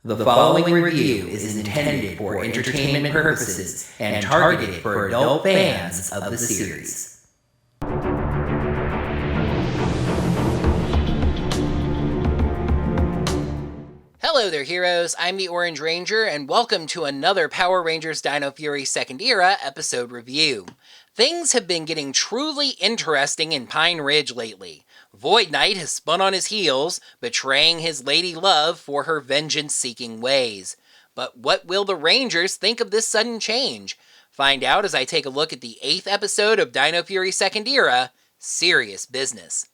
The following review is intended for entertainment purposes and targeted for adult fans of the series. Hello there, heroes. I'm the Orange Ranger, and welcome to another Power Rangers Dino Fury Second Era episode review. Things have been getting truly interesting in Pine Ridge lately. Void Knight has spun on his heels, betraying his lady love for her vengeance-seeking ways. But what will the Rangers think of this sudden change? Find out as I take a look at the 8th episode of Dino Fury Second Era, Serious Business.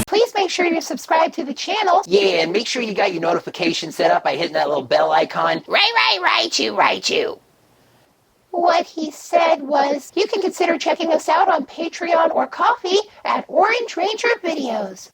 Please make sure you're subscribed to the channel. Yeah, and make sure you got your notifications set up by hitting that little bell icon. Right you. What he said was, you can consider checking us out on Patreon or Ko-fi at Orange Ranger Videos.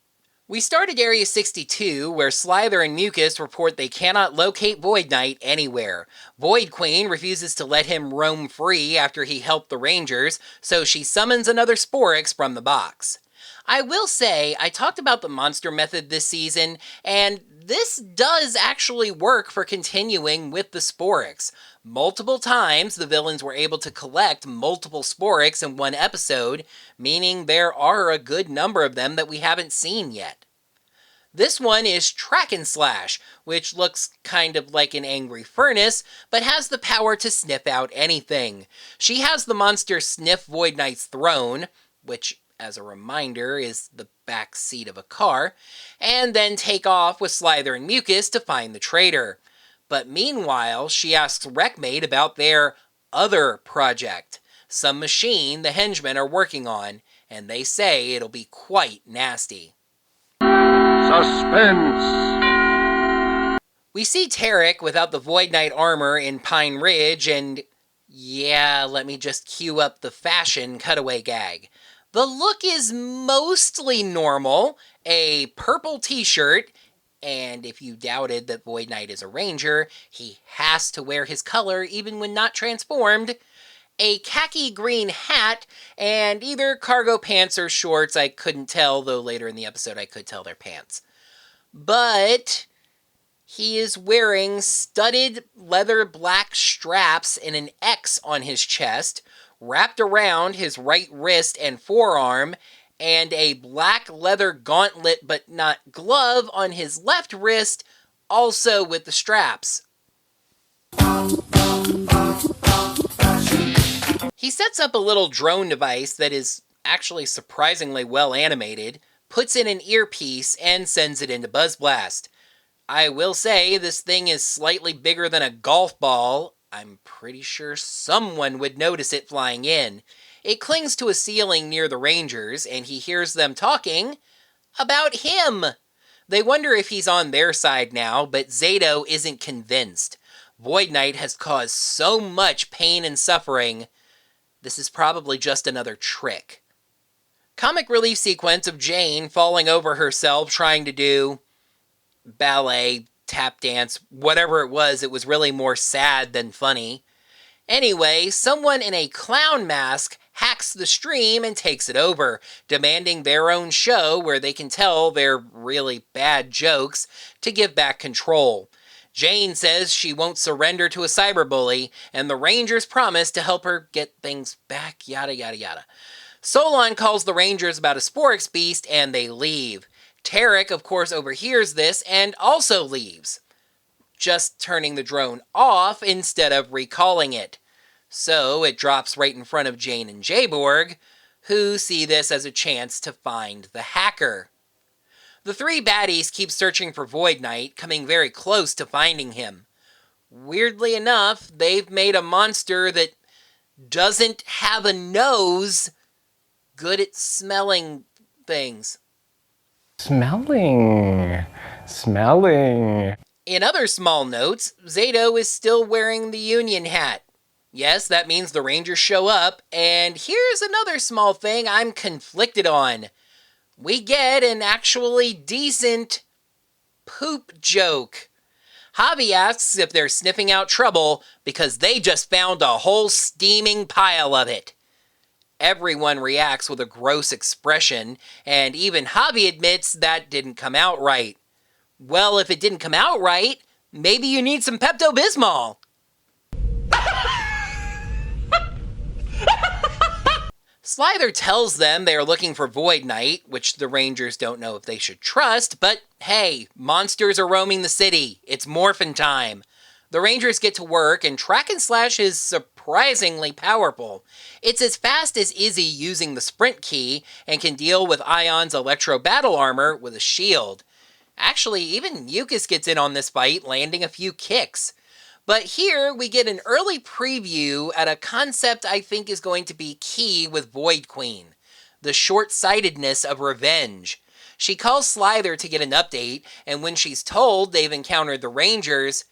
We start at Area 62, where Slither and Mucus report they cannot locate Void Knight anywhere. Void Queen refuses to let him roam free after he helped the Rangers, so she summons another Sporix from the box. I will say, I talked about the monster method this season, and this does actually work for continuing with the Sporix. Multiple times, the villains were able to collect multiple Sporix in one episode, meaning there are a good number of them that we haven't seen yet. This one is Track and Slash, which looks kind of like an angry furnace, but has the power to sniff out anything. She has the monster sniff Void Knight's throne, which, as a reminder, is the back seat of a car, and then take off with Slither and Mucus to find the traitor. But meanwhile, she asks Wreckmate about their other project, some machine the henchmen are working on, and they say it'll be quite nasty. Suspense! We see Tarek without the Void Knight armor in Pine Ridge, and yeah, let me just cue up the fashion cutaway gag. The look is mostly normal, a purple t-shirt, and if you doubted that Void Knight is a ranger, he has to wear his color even when not transformed, a khaki green hat, and either cargo pants or shorts. I couldn't tell, though later in the episode I could tell they're pants. But he is wearing studded leather black straps and an X on his chest, wrapped around his right wrist and forearm, and a black leather gauntlet but not glove on his left wrist, also with the straps. He sets up a little drone device that is actually surprisingly well animated, puts in an earpiece, and sends it into Buzz Blast. I will say this thing is slightly bigger than a golf ball. I'm pretty sure someone would notice it flying in. It clings to a ceiling near the Rangers, and he hears them talking about him. They wonder if he's on their side now, but Zato isn't convinced. Void Knight has caused so much pain and suffering. This is probably just another trick. Comic relief sequence of Jane falling over herself trying to do ballet, tap dance, whatever it was really more sad than funny. Anyway, someone in a clown mask hacks the stream and takes it over, demanding their own show where they can tell their really bad jokes to give back control. Jane says she won't surrender to a cyberbully, and the Rangers promise to help her get things back, yada yada yada. Solon calls the Rangers about a Sporix Beast, and they leave. Tarek, of course, overhears this and also leaves, just turning the drone off instead of recalling it. So it drops right in front of Jane and Jayborg, who see this as a chance to find the hacker. The three baddies keep searching for Void Knight, coming very close to finding him. Weirdly enough, they've made a monster that doesn't have a nose, good at smelling things. Smelling. In other small notes, Zato is still wearing the Union hat. Yes, that means the Rangers show up, and here's another small thing I'm conflicted on. We get an actually decent poop joke. Javi asks if they're sniffing out trouble because they just found a whole steaming pile of it. Everyone reacts with a gross expression, and even Javi admits that didn't come out right. Well, if it didn't come out right, maybe you need some Pepto-Bismol. Slither tells them they are looking for Void Knight, which the Rangers don't know if they should trust, but hey, monsters are roaming the city. It's Morphin Time. The Rangers get to work, and Track and Slash is surprisingly powerful. It's as fast as Izzy using the sprint key, and can deal with Ion's electro battle armor with a shield. Actually, even Mucus gets in on this fight, landing a few kicks. But here, we get an early preview at a concept I think is going to be key with Void Queen. The short-sightedness of revenge. She calls Slither to get an update, and when she's told they've encountered the Rangers,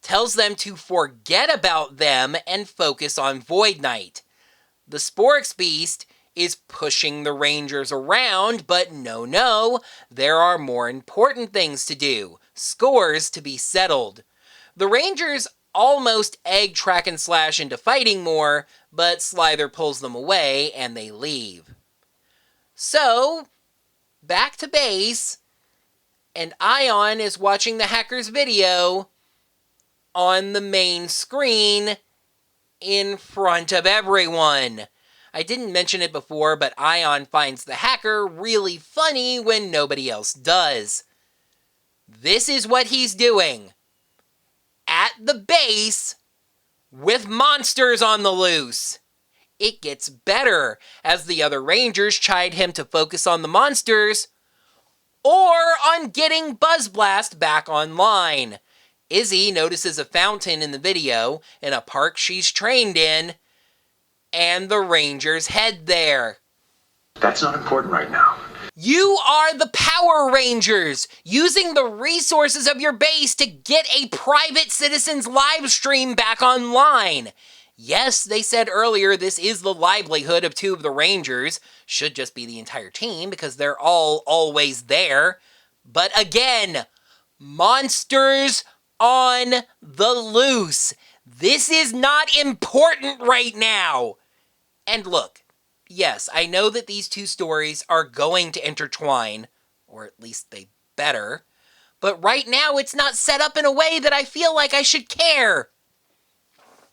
tells them to forget about them and focus on Void Knight. The Sporix Beast is pushing the Rangers around, but no, there are more important things to do. Scores to be settled. The Rangers almost egg Track and Slash into fighting more, but Slither pulls them away and they leave. So, back to base, and Ion is watching the hacker's video on the main screen in front of everyone. I didn't mention it before, but Ion finds the hacker really funny when nobody else does. This is what he's doing. At the base, with monsters on the loose. It gets better as the other Rangers chide him to focus on the monsters or on getting Buzz Blast back online. Izzy notices a fountain in the video in a park she's trained in, and the Rangers head there. That's not important right now. You are the Power Rangers, using the resources of your base to get a private citizen's live stream back online. Yes, they said earlier this is the livelihood of two of the Rangers. Should just be the entire team because they're all always there. But again, monsters on the loose. This is not important right now. And look, yes, I know that these two stories are going to intertwine, or at least they better, but right now it's not set up in a way that I feel like I should care.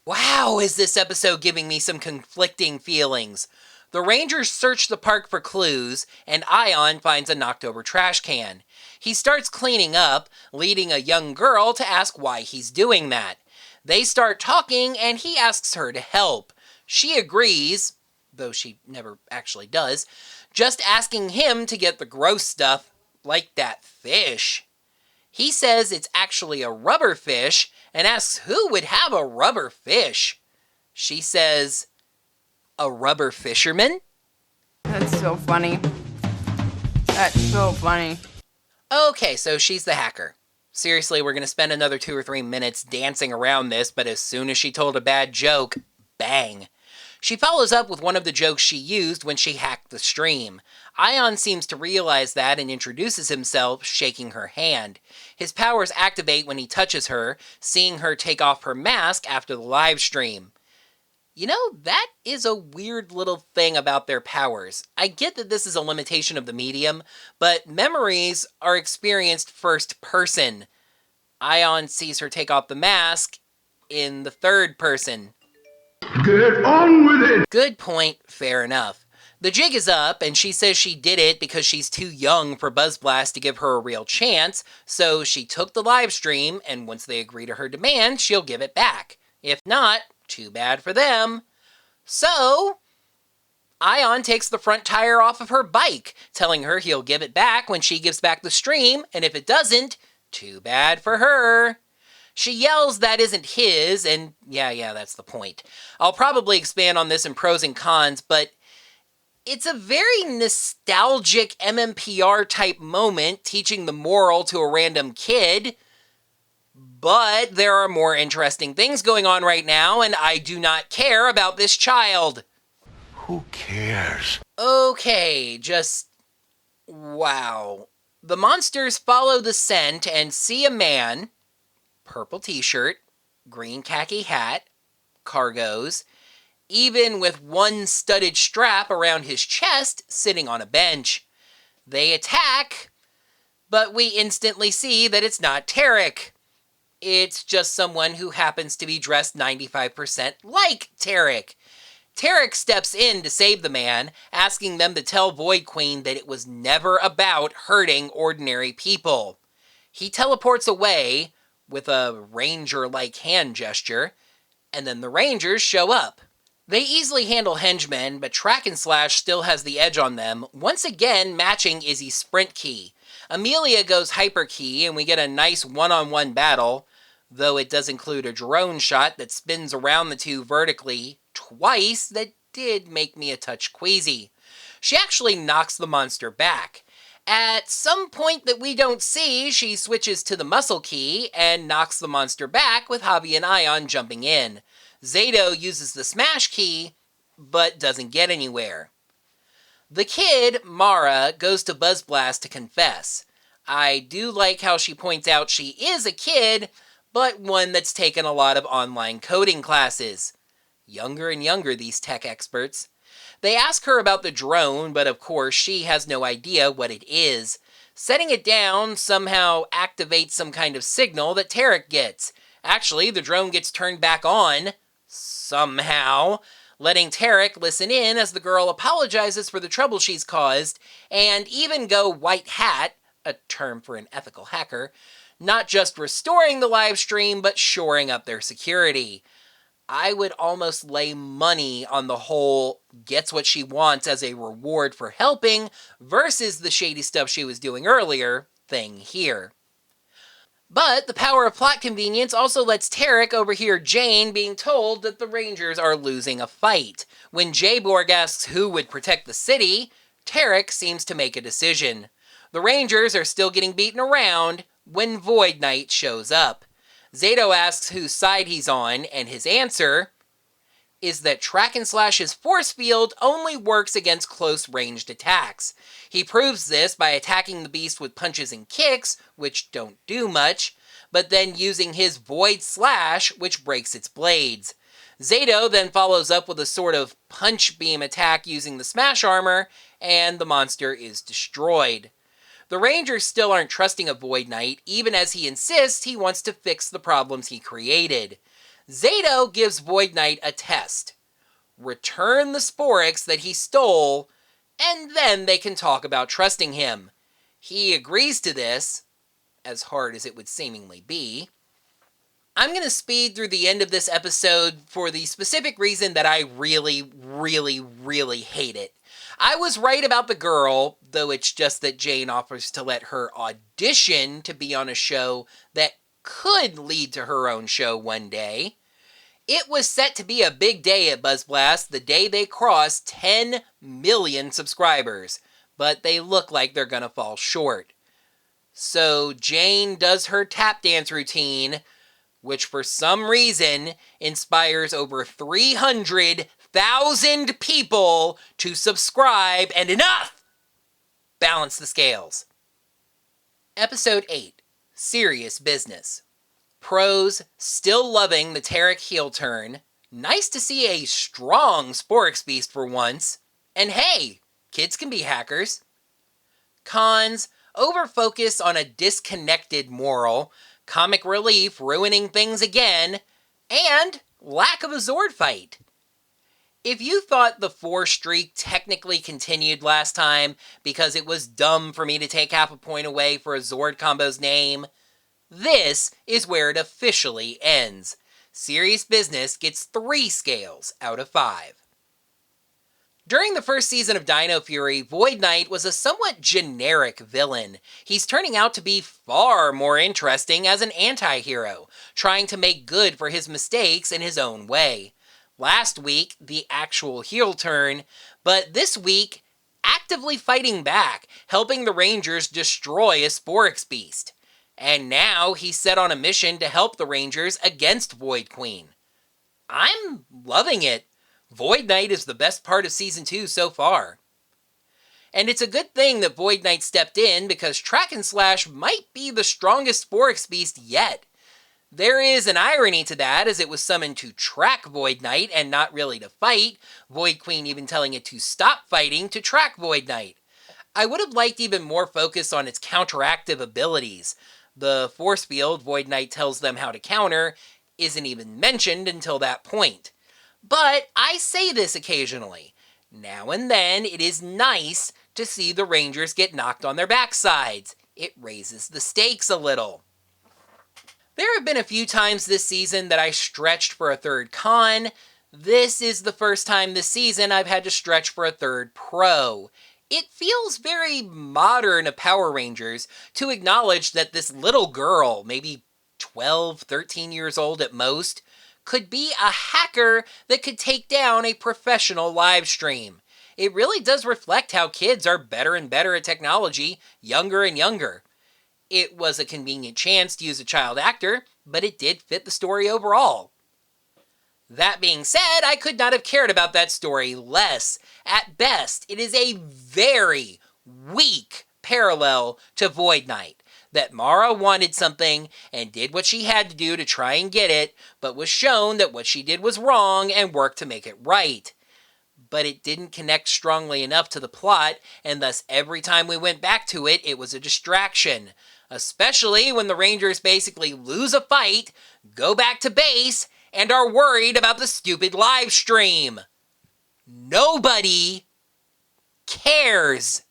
Wow, is this episode giving me some conflicting feelings. The Rangers search the park for clues, and Ion finds a knocked-over trash can. He starts cleaning up, leading a young girl to ask why he's doing that. They start talking, and he asks her to help. She agrees, though she never actually does, just asking him to get the gross stuff, like that fish. He says it's actually a rubber fish, and asks who would have a rubber fish. She says, a rubber fisherman? That's so funny. That's so funny. Okay, so she's the hacker. Seriously, we're going to spend another 2 or 3 minutes dancing around this, but as soon as she told a bad joke, bang. She follows up with one of the jokes she used when she hacked the stream. Ion seems to realize that and introduces himself, shaking her hand. His powers activate when he touches her, seeing her take off her mask after the live stream. You know, that is a weird little thing about their powers. I get that this is a limitation of the medium, but memories are experienced first person. Ion sees her take off the mask in the third person. Get on with it! Good point, fair enough. The jig is up, and she says she did it because she's too young for Buzz Blast to give her a real chance, so she took the live stream, and once they agree to her demand, she'll give it back. If not, too bad for them. So, Ion takes the front tire off of her bike, telling her he'll give it back when she gives back the stream, and if it doesn't, too bad for her. She yells that isn't his, and yeah, that's the point. I'll probably expand on this in pros and cons, but it's a very nostalgic MMPR type moment teaching the moral to a random kid. But there are more interesting things going on right now, and I do not care about this child. Who cares? Okay, just wow. The monsters follow the scent and see a man, purple t-shirt, green khaki hat, cargos, even with one studded strap around his chest sitting on a bench. They attack, but we instantly see that it's not Tarek. It's just someone who happens to be dressed 95% like Tarek. Tarek steps in to save the man, asking them to tell Void Queen that it was never about hurting ordinary people. He teleports away with a ranger-like hand gesture, and then the Rangers show up. They easily handle henchmen, but Track and Slash still has the edge on them, once again matching Izzy's sprint key. Amelia goes hyper key, and we get a nice one-on-one battle, though it does include a drone shot that spins around the two vertically twice that did make me a touch queasy. She actually knocks the monster back. At some point that we don't see, she switches to the muscle key and knocks the monster back with Javi and Ion jumping in. Zato uses the smash key, but doesn't get anywhere. The kid, Mara, goes to Buzz Blast to confess. I do like how she points out she is a kid, but one that's taken a lot of online coding classes. Younger and younger, these tech experts. They ask her about the drone, but of course she has no idea what it is. Setting it down somehow activates some kind of signal that Tarek gets. Actually, the drone gets turned back on, somehow, letting Tarek listen in as the girl apologizes for the trouble she's caused, and even go white hat, a term for an ethical hacker, not just restoring the live stream, but shoring up their security. I would almost lay money on the whole gets what she wants as a reward for helping versus the shady stuff she was doing earlier thing here. But the power of plot convenience also lets Tarek overhear Jane being told that the Rangers are losing a fight. When Jayborg asks who would protect the city, Tarek seems to make a decision. The Rangers are still getting beaten around when Void Knight shows up. Zato asks whose side he's on, and his answer is that Track and Slash's force field only works against close-ranged attacks. He proves this by attacking the beast with punches and kicks, which don't do much, but then using his Void Slash, which breaks its blades. Zato then follows up with a sort of punch beam attack using the Smash Armor, and the monster is destroyed. The Rangers still aren't trusting of Void Knight, even as he insists he wants to fix the problems he created. Zato gives Void Knight a test. Return the Sporix that he stole, and then they can talk about trusting him. He agrees to this, as hard as it would seemingly be. I'm going to speed through the end of this episode for the specific reason that I really, really, really hate it. I was right about the girl, though it's just that Jane offers to let her audition to be on a show that could lead to her own show one day. It was set to be a big day at Buzz Blast the day they crossed 10 million subscribers, but they look like they're gonna fall short. So Jane does her tap dance routine, which for some reason inspires over 300,000 people to subscribe, and enough! Balance the scales. Episode 8, Serious Business. Pros, still loving the Tarek heel turn. Nice to see a strong Sporix Beast for once. And hey, kids can be hackers. Cons, over-focus on a disconnected moral, comic relief ruining things again, and lack of a Zord fight. If you thought the 4 streak technically continued last time because it was dumb for me to take half a point away for a Zord combo's name, this is where it officially ends. Serious Business gets 3 scales out of 5. During the first season of Dino Fury, Void Knight was a somewhat generic villain. He's turning out to be far more interesting as an anti-hero, trying to make good for his mistakes in his own way. Last week, the actual heel turn, but this week, actively fighting back, helping the Rangers destroy a Sporix Beast. And now he's set on a mission to help the Rangers against Void Queen. I'm loving it. Void Knight is the best part of Season 2 so far. And it's a good thing that Void Knight stepped in because Track and Slash might be the strongest Sporix Beast yet. There is an irony to that, as it was summoned to track Void Knight and not really to fight, Void Queen even telling it to stop fighting to track Void Knight. I would have liked even more focus on its counteractive abilities. The force field Void Knight tells them how to counter isn't even mentioned until that point. But I say this occasionally. Now and then, it is nice to see the Rangers get knocked on their backsides. It raises the stakes a little. There have been a few times this season that I stretched for a third con. This is the first time this season I've had to stretch for a third pro. It feels very modern of Power Rangers to acknowledge that this little girl, maybe 12, 13 years old at most, could be a hacker that could take down a professional live stream. It really does reflect how kids are better and better at technology, younger and younger. It was a convenient chance to use a child actor, but it did fit the story overall. That being said, I could not have cared about that story less. At best, it is a very weak parallel to Void Knight. That Mara wanted something and did what she had to do to try and get it, but was shown that what she did was wrong and worked to make it right. But it didn't connect strongly enough to the plot, and thus every time we went back to it, it was a distraction. Especially when the Rangers basically lose a fight, go back to base, and are worried about the stupid live stream. Nobody cares.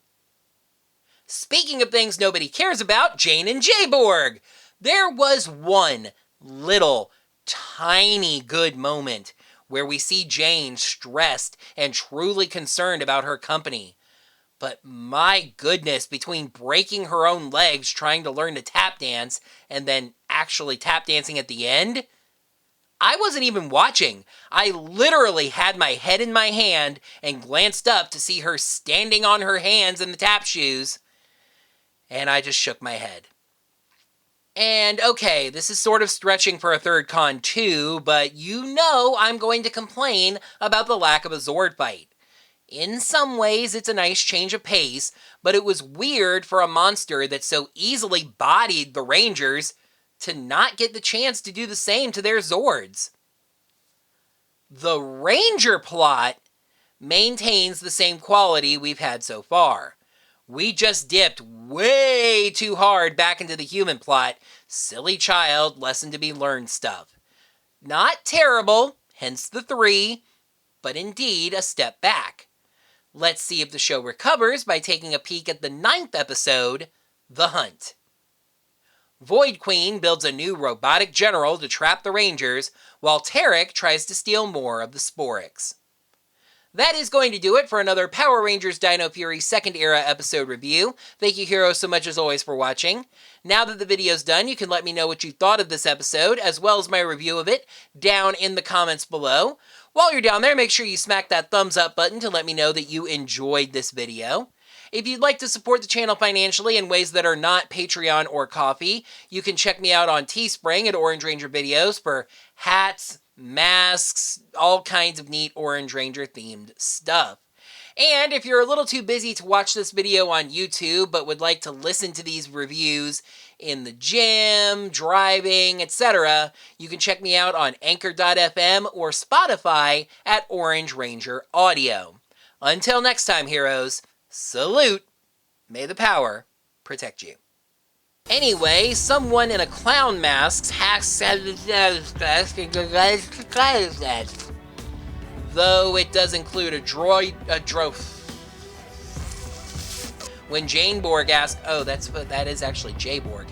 Speaking of things nobody cares about, Jane and Jayborg. There was one little, tiny good moment where we see Jane stressed and truly concerned about her company. But my goodness, between breaking her own legs trying to learn to tap dance and then actually tap dancing at the end, I wasn't even watching. I literally had my head in my hand and glanced up to see her standing on her hands in the tap shoes, and I just shook my head. And okay, this is sort of stretching for a third con too, but you know I'm going to complain about the lack of a Zord fight. In some ways, it's a nice change of pace, but it was weird for a monster that so easily bodied the Rangers to not get the chance to do the same to their Zords. The Ranger plot maintains the same quality we've had so far. We just dipped way too hard back into the human plot, silly child, lesson to be learned stuff. Not terrible, hence the 3, but indeed a step back. Let's see if the show recovers by taking a peek at the 9th episode, The Hunt. Void Queen builds a new robotic general to trap the Rangers, while Tarek tries to steal more of the Sporix. That is going to do it for another Power Rangers Dino Fury 2nd Era episode review. Thank you, heroes, so much as always for watching. Now that the video's done, you can let me know what you thought of this episode, as well as my review of it, down in the comments below. While you're down there, make sure you smack that thumbs up button to let me know that you enjoyed this video. If you'd like to support the channel financially in ways that are not Patreon or Ko-fi, you can check me out on Teespring at Orange Ranger Videos for hats, masks, all kinds of neat Orange Ranger themed stuff. And if you're a little too busy to watch this video on YouTube but would like to listen to these reviews in the gym, driving, etc., you can check me out on Anchor.fm or Spotify at Orange Ranger Audio. Until next time, heroes, salute! May the power protect you. Anyway, someone in a clown mask has... Though it does include a when Jane Borg asked... Oh, that is actually Jayborg.